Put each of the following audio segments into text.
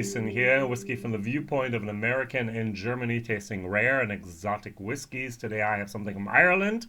WhiskyJason here, whiskey from the viewpoint of an American in Germany tasting rare and exotic whiskeys. Today I have something from Ireland.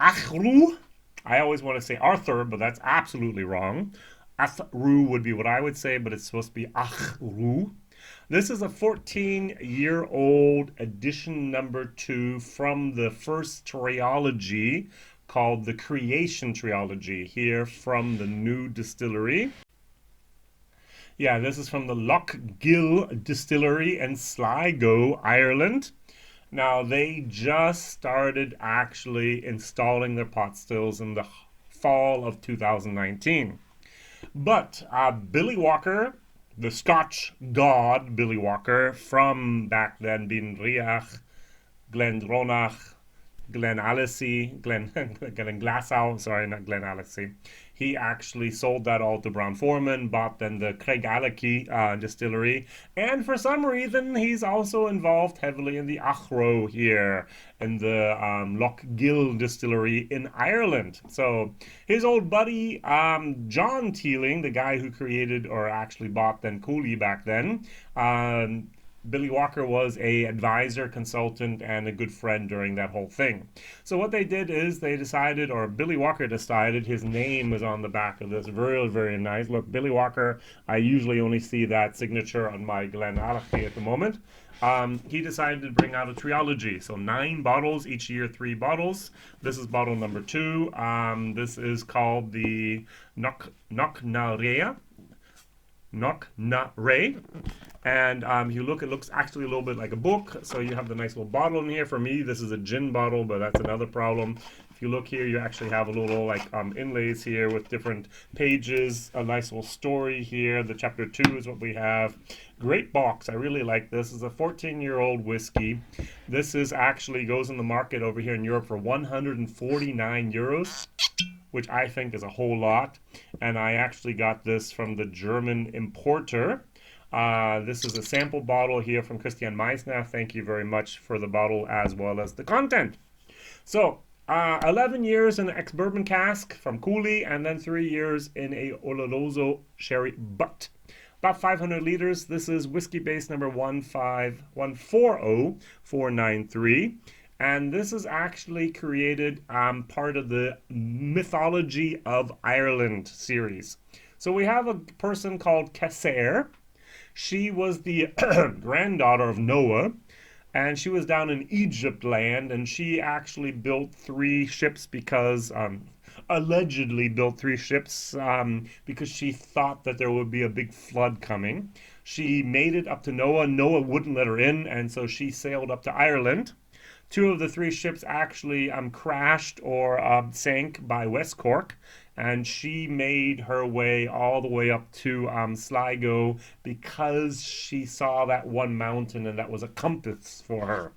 Athrú. I always want to say Arthur, but that's absolutely wrong. Athrú would be what I would say, but it's supposed to be Athrú. This is a 14-year-old edition number 2 from the first trilogy called the Creation Trilogy here from the new distillery. Yeah, this is from the Lough Gill Distillery in Sligo, Ireland. Now, they just started actually installing their pot stills in the fall of 2019. But Billy Walker, the Scotch god Billy Walker, from back then being Riach, Glendronach, Glen Glasgow, sorry, not Glen Alicy. He actually sold that all to Brown Forman, bought then the Craigellachie distillery, and for some reason he's also involved heavily in the Athrú here, in the Lough Gill Distillery in Ireland. So his old buddy John Teeling, the guy who created or actually bought then Cooley back then, Billy Walker was a advisor, consultant, and a good friend during that whole thing. So what they did is they decided, or Billy Walker decided, his name was on the back of this. Very, very nice. Look, Billy Walker, I usually only see that signature on my Glenallachie at the moment. He decided to bring out a trilogy. So 9 bottles, each year 3 bottles. This is bottle number 2. This is called the Knocknarea. Knocknarea. And you look, it looks actually a little bit like a book. So you have the nice little bottle in here. For me, this is a gin bottle, but that's another problem. If you look here, you actually have a little like inlays here with different pages. A nice little story here. The chapter 2 is what we have. Great box. I really like this. This is a 14-year-old whiskey. This is actually goes in the market over here in Europe for 149 euros. Which I think is a whole lot. And I actually got this from the German importer. This is a sample bottle here from Christian Meissner. Thank you very much for the bottle as well as the content. So, 11 years in an ex-bourbon cask from Cooley, and then 3 years in a Oloroso sherry butt. About 500 liters. This is whiskey base number 140493. And this is actually created part of the Mythology of Ireland series. So we have a person called Casser. She was the granddaughter of Noah, and she was down in Egypt land, and she actually built 3 ships because, allegedly built 3 ships because she thought that there would be a big flood coming. She made it up to Noah. Noah wouldn't let her in, and so she sailed up to Ireland. 2 of the 3 ships actually crashed or sank by West Cork, and she made her way all the way up to Sligo because she saw that one mountain, and that was a compass for her.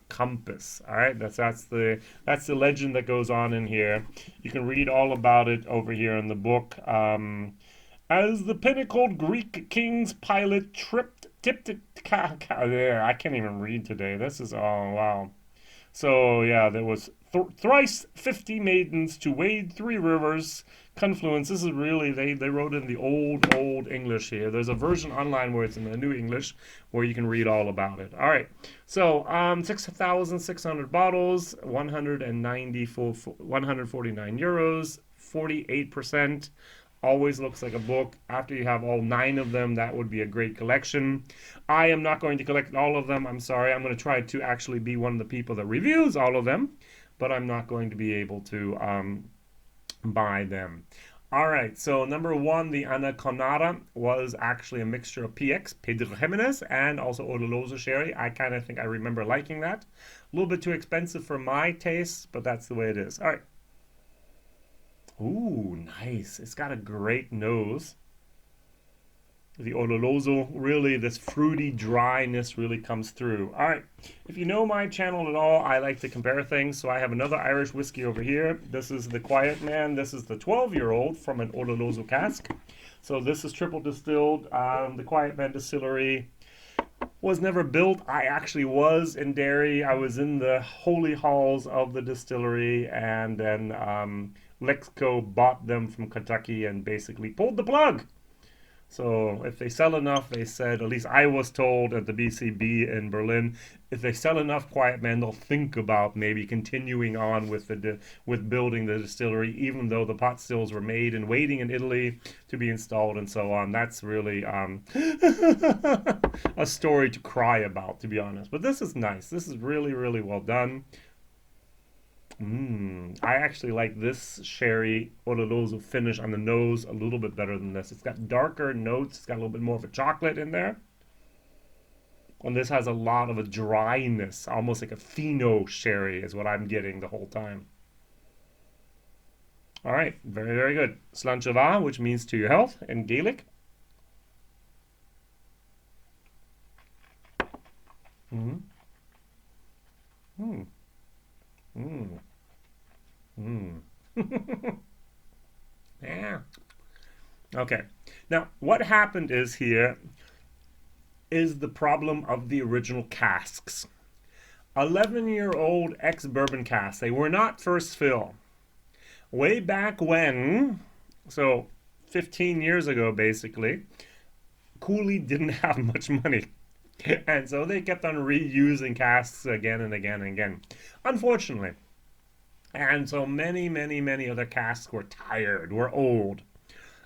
Compass. All right, that's the legend that goes on in here. You can read all about it over here in the book. As the pinnacled Greek king's pilot tipped it there. I can't even read today. This is, oh wow. So yeah, there was thrice 50 maidens to wade 3 rivers confluence. This is really, they wrote in the old English here. There's a version online where it's in the new English where you can read all about it. All right, so 6,600 bottles, 149 euros, 48%. Always looks like a book. After you have all 9 of them, that would be a great collection. I am not going to collect all of them. I'm sorry. I'm going to try to actually be one of the people that reviews all of them, but I'm not going to be able to buy them. All right, so number 1, the Anaconada, was actually a mixture of PX, Pedro Jimenez, and also Oloroso sherry. I kind of think I remember liking that. A little bit too expensive for my taste, but that's the way it is. All right. Ooh, nice. It's got a great nose. The Oloroso, really, this fruity dryness really comes through. All right, if you know my channel at all, I like to compare things. So I have another Irish whiskey over here. This is the Quiet Man. This is the 12-year-old from an Oloroso cask. So this is triple distilled. The Quiet Man Distillery was never built. I actually was in Derry. I was in the holy halls of the distillery, and then Lexco bought them from Kentucky and basically pulled the plug. So if they sell enough, they said, at least I was told at the BCB in Berlin, if they sell enough Quiet Men, they'll think about maybe continuing on with with building the distillery, even though the pot stills were made and waiting in Italy to be installed and so on. That's really a story to cry about, to be honest. But this is nice. This is really, really well done. I actually like this sherry oloroso finish on the nose a little bit better than this. It's got darker notes. It's got a little bit more of a chocolate in there. And this has a lot of a dryness, almost like a Fino sherry is what I'm getting the whole time. All right, very, very good. Slanchava, which means to your health in Gaelic. Mm, mm, mm, mm. Yeah. Okay. Now, what happened is here is the problem of the original casks. 11-year-old ex-bourbon casks. They were not first fill. Way back when, so 15 years ago basically, Cooley didn't have much money. And so they kept on reusing casks again and again and again. Unfortunately. And so many, many, many other casks were tired, were old.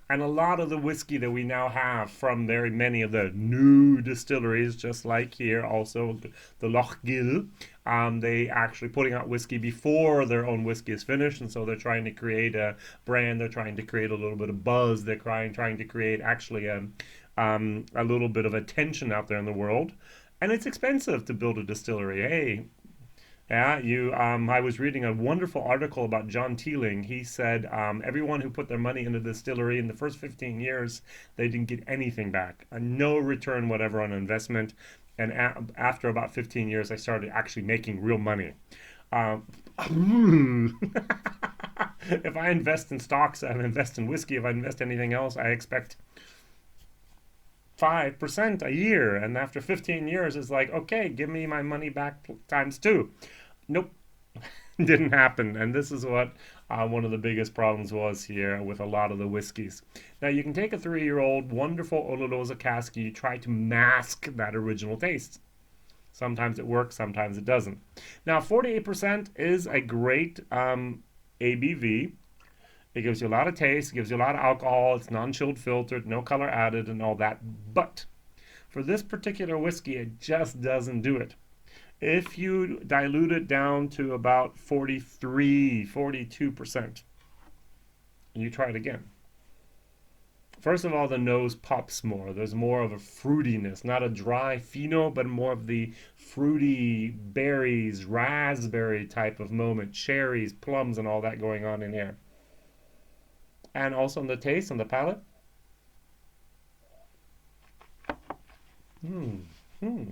And a lot of the whiskey that we now have from very many of the new distilleries, just like here, also the Lough Gill, they actually putting out whiskey before their own whiskey is finished, and so they're trying to create a brand. They're trying to create a little bit of buzz. They're trying to create actually a little bit of attention out there in the world, and it's expensive to build a distillery. Hey, yeah, I was reading a wonderful article about John Teeling. He said everyone who put their money into the distillery in the first 15 years, they didn't get anything back, no return whatever on investment. And after about 15 years, I started actually making real money. Um, if I invest in stocks, I invest in whiskey. If I invest in anything else, I expect 5% a year. And after 15 years, it's like, okay, give me my money back times two. Nope, didn't happen. And this is what one of the biggest problems was here with a lot of the whiskeys. Now, you can take a 3-year-old wonderful Oloroso cask, you try to mask that original taste. Sometimes it works, sometimes it doesn't. Now, 48% is a great ABV. It gives you a lot of taste, it gives you a lot of alcohol, it's non-chilled filtered, no color added and all that. But for this particular whiskey, it just doesn't do it. If you dilute it down to about 43, 42%, and you try it again. First of all, the nose pops more. There's more of a fruitiness, not a dry Fino, but more of the fruity berries, raspberry type of moment, cherries, plums, and all that going on in here. And also in the taste, on the palate. Hmm. Hmm.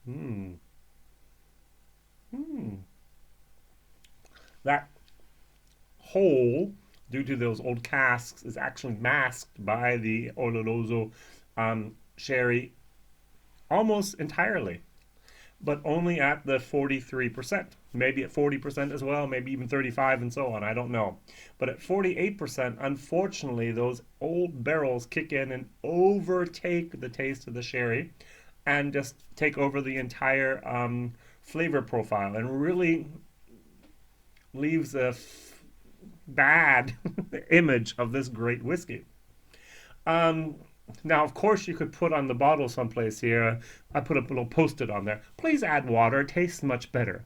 Hmm. Hmm. That hole, due to those old casks, is actually masked by the Oloroso sherry almost entirely, but only at the 43%. Maybe at 40% as well, maybe even 35 and so on, I don't know. But at 48%, unfortunately, those old barrels kick in and overtake the taste of the sherry and just take over the entire flavor profile and really leaves a bad image of this great whiskey. Now, of course, you could put on the bottle someplace here. I put a little post-it on there. Please add water. It tastes much better.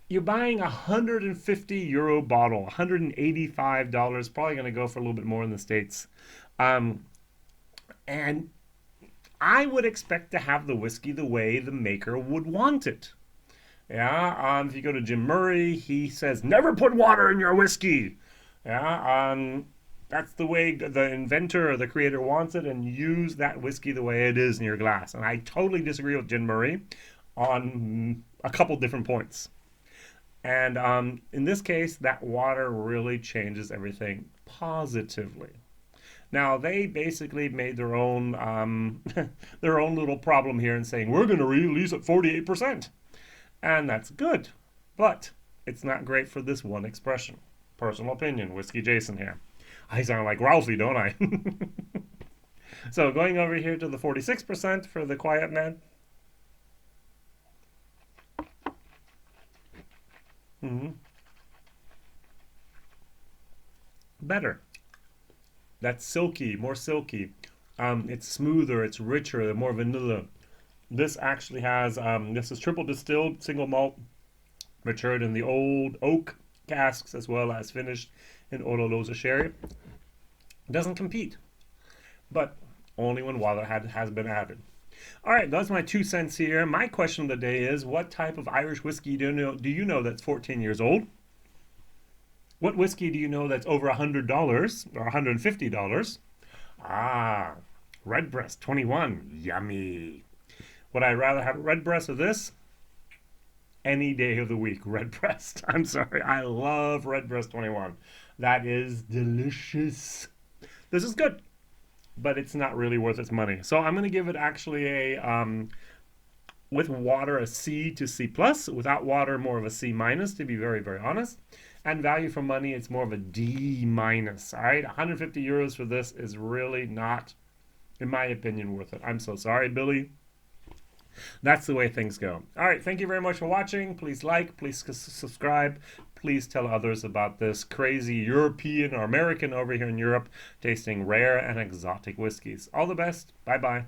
You're buying a €150 bottle, $185, probably going to go for a little bit more in the States. And I would expect to have the whiskey the way the maker would want it. Yeah, if you go to Jim Murray, he says, never put water in your whiskey. Yeah, that's the way the inventor or the creator wants it, and use that whiskey the way it is in your glass. And I totally disagree with Jim Murray on a couple different points. And in this case, that water really changes everything positively. Now they basically made their own their own little problem here in saying we're going to release at 48%, and that's good, but it's not great for this one expression. Personal opinion, WhiskyJason here. I sound like Ralphie, don't I? So going over here to the 46% for the Quiet Man. Mm-hmm. Better. That's silky, more silky. It's smoother, it's richer, more vanilla. This actually has, this is triple distilled, single malt, matured in the old oak casks as well as finished in Oloroso sherry. It doesn't compete, but only when water has been added. All right, that's my 2 cents here. My question of the day is, what type of Irish whiskey do you know that's 14 years old? What whiskey do you know that's over $100 or $150? Ah, Redbreast 21. Yummy. Would I rather have a Redbreast of this? Any day of the week, Redbreast. I'm sorry, I love Redbreast 21. That is delicious. This is good, but it's not really worth its money. So I'm going to give it actually a, with water, a C to C+. Without water, more of a C-, to be very, very honest. And value for money, it's more of a D-. All right, 150 euros for this is really not, in my opinion, worth it. I'm so sorry, Billy. That's the way things go. All right, thank you very much for watching. Please like, please subscribe. Please tell others about this crazy European or American over here in Europe tasting rare and exotic whiskeys. All the best. Bye-bye.